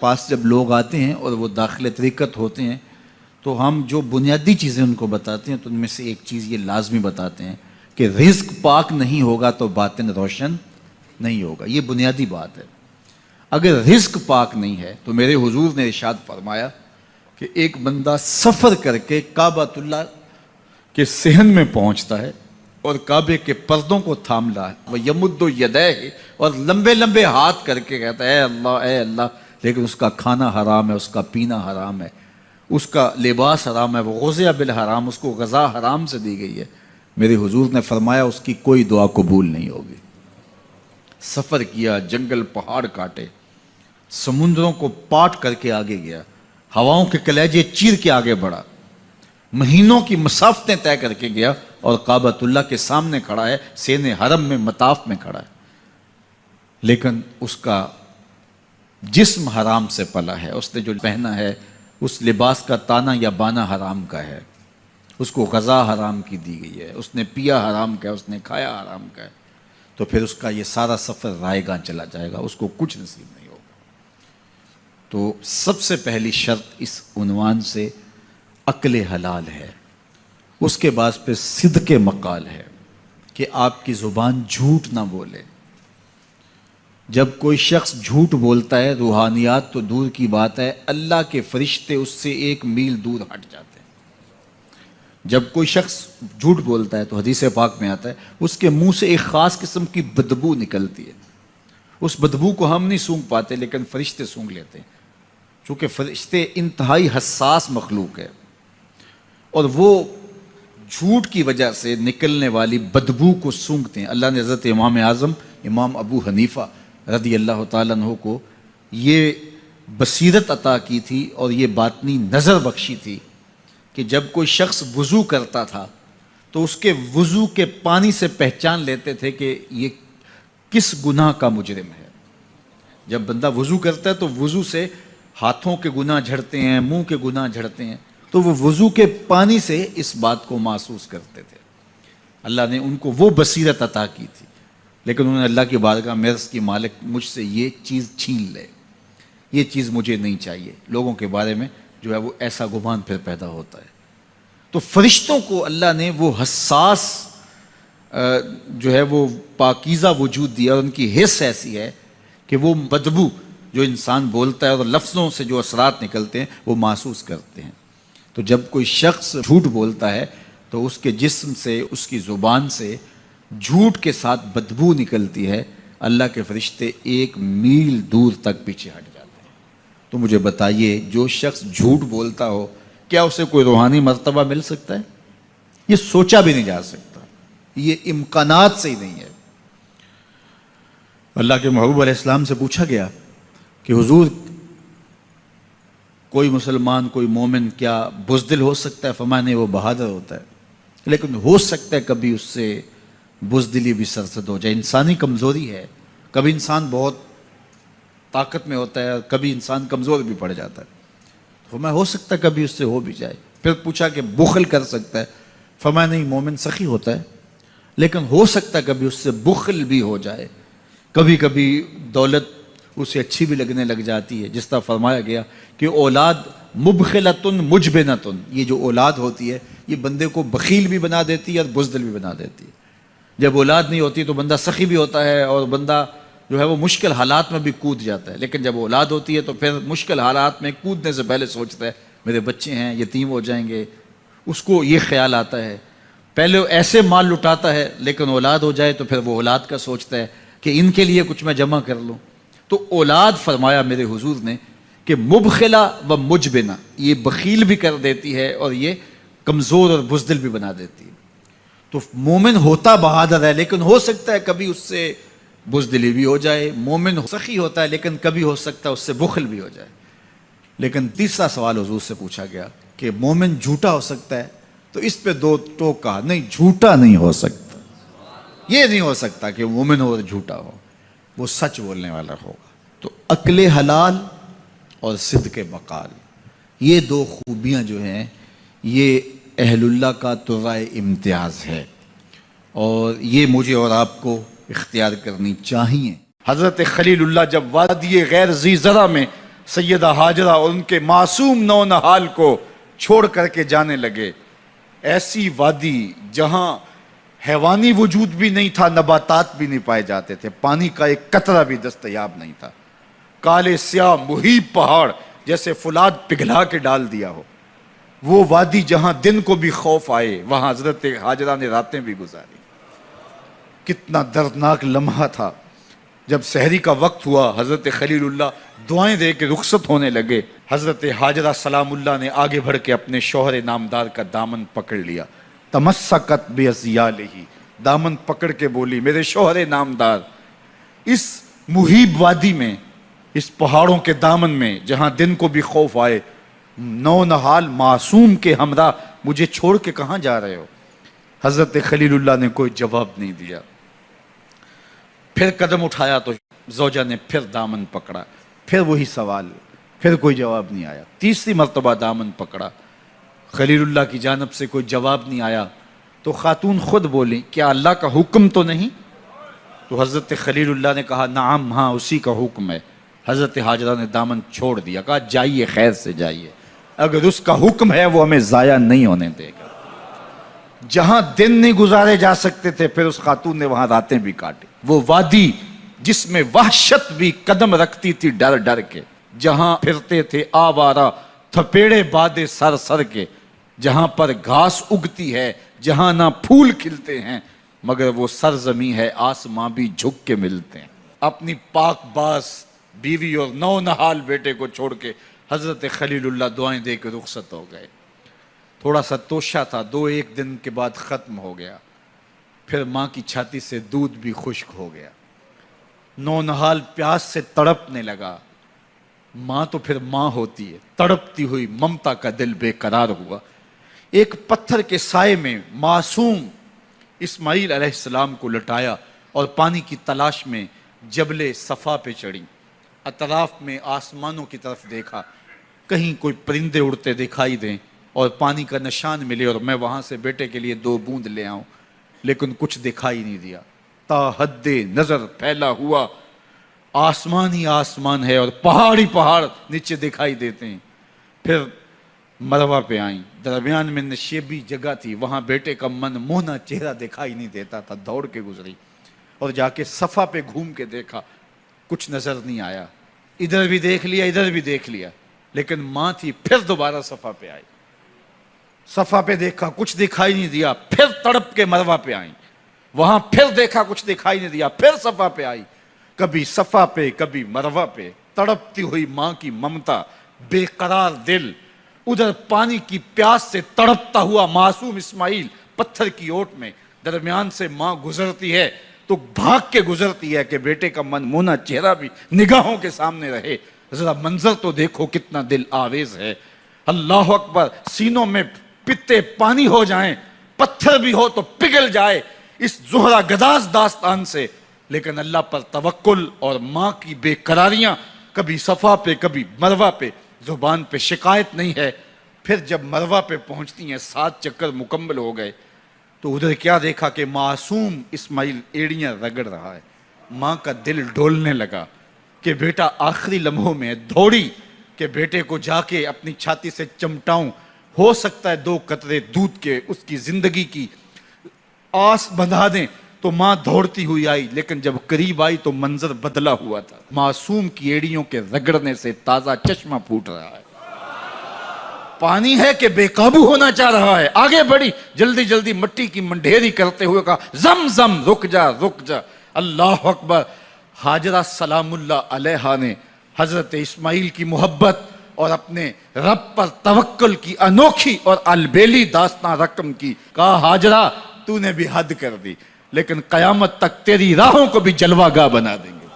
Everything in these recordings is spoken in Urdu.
پاس جب لوگ آتے ہیں اور وہ داخل طریقت ہوتے ہیں تو ہم جو بنیادی چیزیں ان کو بتاتے ہیں تو ان میں سے ایک چیز یہ لازمی بتاتے ہیں کہ رزق پاک نہیں ہوگا تو باطن روشن نہیں ہوگا. یہ بنیادی بات ہے. اگر رزق پاک نہیں ہے تو میرے حضور نے ارشاد فرمایا کہ ایک بندہ سفر کر کے کعبۃ اللہ کے صحن میں پہنچتا ہے اور کعبے کے پردوں کو تھام رہا ہے, وہ یمد یدیہ, اور لمبے لمبے ہاتھ کر کے کہتا ہے اے اللہ, لیکن اس کا کھانا حرام ہے, اس کا پینا حرام ہے, اس کا لباس حرام ہے, وہ غذی بالحرام, اس کو غذا حرام سے دی گئی ہے. میرے حضور نے فرمایا اس کی کوئی دعا قبول نہیں ہوگی. سفر کیا, جنگل پہاڑ کاٹے, سمندروں کو پاٹ کر کے آگے گیا, ہواؤں کے کلیجے چیر کے آگے بڑھا, مہینوں کی مسافتیں طے کر کے گیا اور کعبۃ اللہ کے سامنے کھڑا ہے, سین حرم میں مطاف میں کھڑا ہے, لیکن اس کا جسم حرام سے پلا ہے. اس نے جو پہنا ہے اس لباس کا تانا یا بانا حرام کا ہے, اس کو غذا حرام کی دی گئی ہے, اس نے پیا حرام کا ہے, اس نے کھایا حرام کا ہے, تو پھر اس کا یہ سارا سفر رائے گاں چلا جائے گا, اس کو کچھ نصیب نہیں ہوگا. تو سب سے پہلی شرط اس عنوان سے عقل حلال ہے. اس کے بعد پہ صدق مقال ہے کہ آپ کی زبان جھوٹ نہ بولے. جب کوئی شخص جھوٹ بولتا ہے, روحانیات تو دور کی بات ہے, اللہ کے فرشتے اس سے 1 میل دور ہٹ جاتے ہیں. جب کوئی شخص جھوٹ بولتا ہے تو حدیث پاک میں آتا ہے اس کے منہ سے ایک خاص قسم کی بدبو نکلتی ہے. اس بدبو کو ہم نہیں سونگھ پاتے لیکن فرشتے سونگھ لیتے ہیں, چونکہ فرشتے انتہائی حساس مخلوق ہے, اور وہ جھوٹ کی وجہ سے نکلنے والی بدبو کو سونگھتے ہیں. اللہ نے حضرت امام اعظم امام ابو حنیفہ رضی اللہ تعالیٰ عنہ کو یہ بصیرت عطا کی تھی اور یہ باطنی نظر بخشی تھی کہ جب کوئی شخص وضو کرتا تھا تو اس کے وضو کے پانی سے پہچان لیتے تھے کہ یہ کس گناہ کا مجرم ہے. جب بندہ وضو کرتا ہے تو وضو سے ہاتھوں کے گناہ جھڑتے ہیں, منہ کے گناہ جھڑتے ہیں, تو وہ وضو کے پانی سے اس بات کو محسوس کرتے تھے. اللہ نے ان کو وہ بصیرت عطا کی تھی, لیکن انہوں نے اللہ کی بارگاہ میں عرض کی مالک مجھ سے یہ چیز چھین لے, یہ چیز مجھے نہیں چاہیے. لوگوں کے بارے میں جو ہے وہ ایسا گمان پھر پیدا ہوتا ہے. تو فرشتوں کو اللہ نے وہ حساس جو ہے وہ پاکیزہ وجود دیا, اور ان کی حس ایسی ہے کہ وہ بدبو جو انسان بولتا ہے اور لفظوں سے جو اثرات نکلتے ہیں وہ محسوس کرتے ہیں. تو جب کوئی شخص جھوٹ بولتا ہے تو اس کے جسم سے, اس کی زبان سے جھوٹ کے ساتھ بدبو نکلتی ہے. اللہ کے فرشتے 1 میل دور تک پیچھے ہٹ جاتے ہیں. تو مجھے بتائیے, جو شخص جھوٹ بولتا ہو کیا اسے کوئی روحانی مرتبہ مل سکتا ہے؟ یہ سوچا بھی نہیں جا سکتا, یہ امکانات سے ہی نہیں ہے. اللہ کے محبوب علیہ السلام سے پوچھا گیا کہ حضور کوئی مسلمان, کوئی مومن کیا بزدل ہو سکتا ہے؟ فرمایا نہیں, وہ بہادر ہوتا ہے, لیکن ہو سکتا ہے کبھی اس سے بزدلی بھی سرزد ہو جائے. انسانی کمزوری ہے, کبھی انسان بہت طاقت میں ہوتا ہے اور کبھی انسان کمزور بھی پڑ جاتا ہے. فرمایا ہو سکتا ہے کبھی اس سے ہو بھی جائے. پھر پوچھا کہ بخل کر سکتا ہے؟ فرمایا نہیں, مومن سخی ہوتا ہے لیکن ہو سکتا ہے کبھی اس سے بخل بھی ہو جائے. کبھی کبھی دولت اسے اچھی بھی لگنے لگ جاتی ہے, جس طرح فرمایا گیا کہ اولاد مبخلتن مجبنتن, یہ جو اولاد ہوتی ہے یہ بندے کو بخیل بھی بنا دیتی ہے اور بزدل بھی بنا دیتی ہے. جب اولاد نہیں ہوتی تو بندہ سخی بھی ہوتا ہے اور بندہ جو ہے وہ مشکل حالات میں بھی کود جاتا ہے, لیکن جب اولاد ہوتی ہے تو پھر مشکل حالات میں کودنے سے پہلے سوچتا ہے میرے بچے ہیں یتیم ہو جائیں گے. اس کو یہ خیال آتا ہے, پہلے ایسے مال لٹاتا ہے لیکن اولاد ہو جائے تو پھر وہ اولاد کا سوچتا ہے کہ ان کے لیے کچھ میں جمع کر لوں. تو اولاد فرمایا میرے حضور نے کہ مبخلہ و مجبنہ, یہ بخیل بھی کر دیتی ہے اور یہ کمزور اور بزدل بھی بنا دیتی ہے. تو مومن ہوتا بہادر ہے لیکن ہو سکتا ہے کبھی اس سے بزدلی بھی ہو جائے. مومن سخی ہوتا ہے لیکن کبھی ہو سکتا ہے اس سے بخل بھی ہو جائے. لیکن تیسرا سوال حضور سے پوچھا گیا کہ مومن جھوٹا ہو سکتا ہے؟ تو اس پہ 2 ٹوک کہا, نہیں جھوٹا نہیں ہو سکتا. یہ نہیں ہو سکتا کہ مومن ہو اور جھوٹا ہو, وہ سچ بولنے والا ہوگا. تو عقل حلال اور صدق مقال, یہ 2 خوبیاں جو ہیں یہ اہل اللہ کا ترائے امتیاز ہے, اور یہ مجھے اور آپ کو اختیار کرنی چاہیے. حضرت خلیل اللہ جب وادی غیر ذی زرع میں سیدہ ہاجرہ اور ان کے معصوم نونہال کو چھوڑ کر کے جانے لگے. ایسی وادی جہاں حیوانی وجود بھی نہیں تھا، نباتات بھی نہیں پائے جاتے تھے، پانی کا ایک قطرہ بھی دستیاب نہیں تھا. کالے سیاہ محیط پہاڑ جیسے فولاد پگھلا کے ڈال دیا ہو. وہ وادی جہاں دن کو بھی خوف آئے، وہاں حضرت ہاجرہ نے راتیں بھی گزاری. کتنا دردناک لمحہ تھا. جب سحری کا وقت ہوا، حضرت خلیل اللہ دعائیں دے کے رخصت ہونے لگے. حضرت ہاجرہ سلام اللہ نے آگے بڑھ کے اپنے شوہر نامدار کا دامن پکڑ لیا. تمسکت بعضیالہ، دامن پکڑ کے بولی میرے شوہر نامدار، اس محیب وادی میں، اس پہاڑوں کے دامن میں جہاں دن کو بھی خوف آئے، نونہال معصوم کے ہمراہ مجھے چھوڑ کے کہاں جا رہے ہو؟ حضرت خلیل اللہ نے کوئی جواب نہیں دیا. پھر قدم اٹھایا تو زوجہ نے پھر دامن پکڑا، پھر وہی سوال، پھر کوئی جواب نہیں آیا. تیسری مرتبہ دامن پکڑا، خلیل اللہ کی جانب سے کوئی جواب نہیں آیا. تو خاتون خود بولی کیا اللہ کا حکم تو نہیں؟ تو حضرت خلیل اللہ نے کہا نعم، ہاں اسی کا حکم ہے. حضرت ہاجرہ نے دامن چھوڑ دیا، کہا جائیے، خیر سے جائیے، اگر اس کا حکم ہے وہ ہمیں ضائع نہیں ہونے دے گا. جہاں دن نہیں گزارے جا سکتے تھے پھر اس خاتون نے وہاں راتیں بھی کاٹی. وہ وادی جس میں وحشت بھی قدم رکھتی تھی ڈر ڈر کے، جہاں پھرتے تھے آوارہ تھپیڑے بادے سر سر کے، جہاں پر گھاس اگتی ہے، جہاں نہ پھول کھلتے ہیں، مگر وہ سرزمین ہے آسماں بھی جھک کے ملتے ہیں. اپنی پاک باز بیوی اور نونہال بیٹے کو چھوڑ کے حضرت خلیل اللہ دعائیں دے کے رخصت ہو گئے. تھوڑا سا توشہ تھا، 2-1 دن کے بعد ختم ہو گیا. پھر ماں کی چھاتی سے دودھ بھی خشک ہو گیا. نونہال پیاس سے تڑپنے لگا. ماں تو پھر ماں ہوتی ہے، تڑپتی ہوئی ممتا کا دل بے قرار ہوا. ایک پتھر کے سائے میں معصوم اسماعیل علیہ السلام کو لٹایا اور پانی کی تلاش میں جبل صفا پہ چڑھی. اطراف میں آسمانوں کی طرف دیکھا، کہیں کوئی پرندے اڑتے دکھائی دیں اور پانی کا نشان ملے اور میں وہاں سے بیٹے کے لیے 2 بوند لے آؤں، لیکن کچھ دکھائی نہیں دیا. تا حد نظر پھیلا ہوا آسمان ہی آسمان ہے اور پہاڑ ہی پہاڑ نیچے دکھائی دیتے ہیں. پھر مروہ پہ آئیں، درمیان میں نشیبی جگہ تھی، وہاں بیٹے کا من موہنا چہرہ دکھائی نہیں دیتا تھا. دوڑ کے گزری اور جا کے صفا پہ گھوم کے دیکھا، کچھ نظر نہیں آیا. ادھر بھی دیکھ لیا، ادھر بھی دیکھ لیا، لیکن ماں تھی. پھر دوبارہ صفا پہ آئی، صفا پہ دیکھا، کچھ دکھائی نہیں دیا. پھر تڑپ کے مروہ پہ آئیں، وہاں پھر دیکھا، کچھ دکھائی نہیں دیا. پھر صفا پہ آئی، کبھی صفا پہ کبھی مروہ پہ. تڑپتی ہوئی ماں کی ممتا، بے قرار دل. ادھر پانی کی پیاس سے تڑپتا ہوا معصوم اسماعیل پتھر کی اوٹ میں. درمیان سے ماں گزرتی ہے تو بھاگ کے گزرتی ہے کہ بیٹے کا من مونا چہرہ بھی نگاہوں کے سامنے رہے. ذرا منظر تو دیکھو کتنا دل آویز ہے. اللہ اکبر، سینوں میں پتے پانی ہو جائیں، پتھر بھی ہو تو پگھل جائے اس زہرہ گداز داستان سے. لیکن اللہ پر توکل اور ماں کی بے قراریاں، کبھی صفا پہ کبھی مروہ پہ، زبان پہ شکایت نہیں ہے. پھر جب مروہ پہ پہنچتی ہیں، 7 چکر مکمل ہو گئے تو ادھر کیا دیکھا کہ معصوم اسماعیل ایڑیاں رگڑ رہا ہے. ماں کا دل ڈولنے لگا کہ بیٹا آخری لمحوں میں. دوڑی کہ بیٹے کو جا کے اپنی چھاتی سے چمٹاؤں، ہو سکتا ہے 2 قطرے دودھ کے اس کی زندگی کی آس بندھا دیں. تو ماں دوڑتی ہوئی آئی، لیکن جب قریب آئی تو منظر بدلا ہوا تھا. معصوم کی ایڑیوں کے رگڑنے سے تازہ چشمہ پھوٹ رہا ہے. پانی ہے کہ بے قابو ہونا چاہ رہا ہے. آگے بڑھی، جلدی جلدی مٹی کی منڈھیری کرتے ہوئے کہا زم زم، رک جا رک جا. اللہ اکبر. ہاجرہ سلام اللہ علیہا نے حضرت اسماعیل کی محبت اور اپنے رب پر توکل کی انوکھی اور البیلی داستان رقم کی. کہا ہاجرہ تو نے بھی حد کر دی، لیکن قیامت تک تیری راہوں کو بھی جلوہ گاہ بنا دیں گے.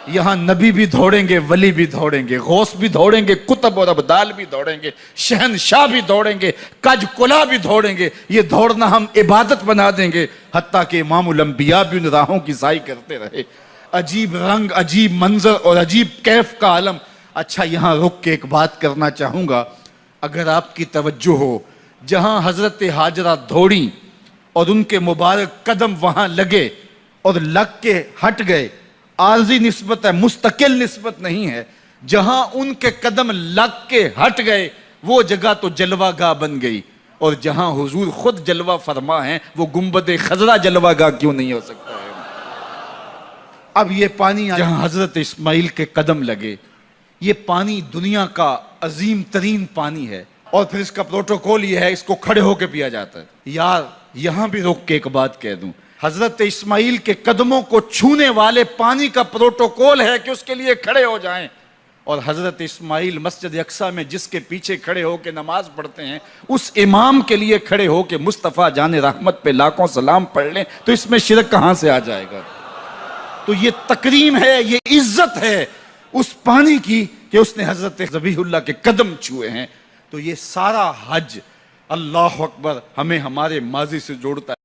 یہاں نبی بھی دوڑیں گے، ولی بھی دوڑیں گے، غوث بھی دوڑیں گے، کتب اور ابدال بھی دوڑیں گے، شہنشاہ بھی دوڑیں گے، کج کلا بھی دوڑیں گے. یہ دوڑنا ہم عبادت بنا دیں گے. حتیٰ کہ امام الانبیاء بھی ان راہوں کی سائی کرتے رہے. عجیب رنگ، عجیب منظر اور عجیب کیف کا عالم. اچھا، یہاں رک کے ایک بات کرنا چاہوں گا، اگر آپ کی توجہ ہو. جہاں حضرت ہاجرہ دوڑیں اور ان کے مبارک قدم وہاں لگے اور لگ کے ہٹ گئے، عارضی نسبت ہے، مستقل نسبت نہیں ہے. جہاں ان کے قدم لگ کے ہٹ گئے وہ جگہ تو جلوہ گاہ بن گئی، اور جہاں حضور خود جلوہ فرما ہیں وہ گنبد خضرا جلوہ گاہ کیوں نہیں ہو سکتا ہے؟ اب یہ پانی جہاں حضرت اسماعیل کے قدم لگے، یہ پانی دنیا کا عظیم ترین پانی ہے، اور پھر اس کا پروٹوکول یہ ہے، اس کو کھڑے ہو کے پیا جاتا ہے۔ یار یہاں بھی روک کے ایک بات کہہ دوں، حضرت اسماعیل کے قدموں کو چھونے والے پانی کا پروٹوکول ہے کہ اس کے لیے کھڑے ہو جائیں، اور حضرت اسماعیل مسجد اقصیٰ میں جس کے پیچھے کھڑے ہو کے نماز پڑھتے ہیں اس امام کے لیے کھڑے ہو کے مصطفیٰ جان رحمت پہ لاکھوں سلام پڑھ لیں تو اس میں شرک کہاں سے آ جائے گا؟ تو یہ تکریم ہے، یہ عزت ہے اس پانی کی کہ اس نے حضرت ذبیح اللہ کے قدم چھوئے ہیں۔ تو یہ سارا حج، اللہ اکبر، ہمیں ہمارے ماضی سے جوڑتا ہے۔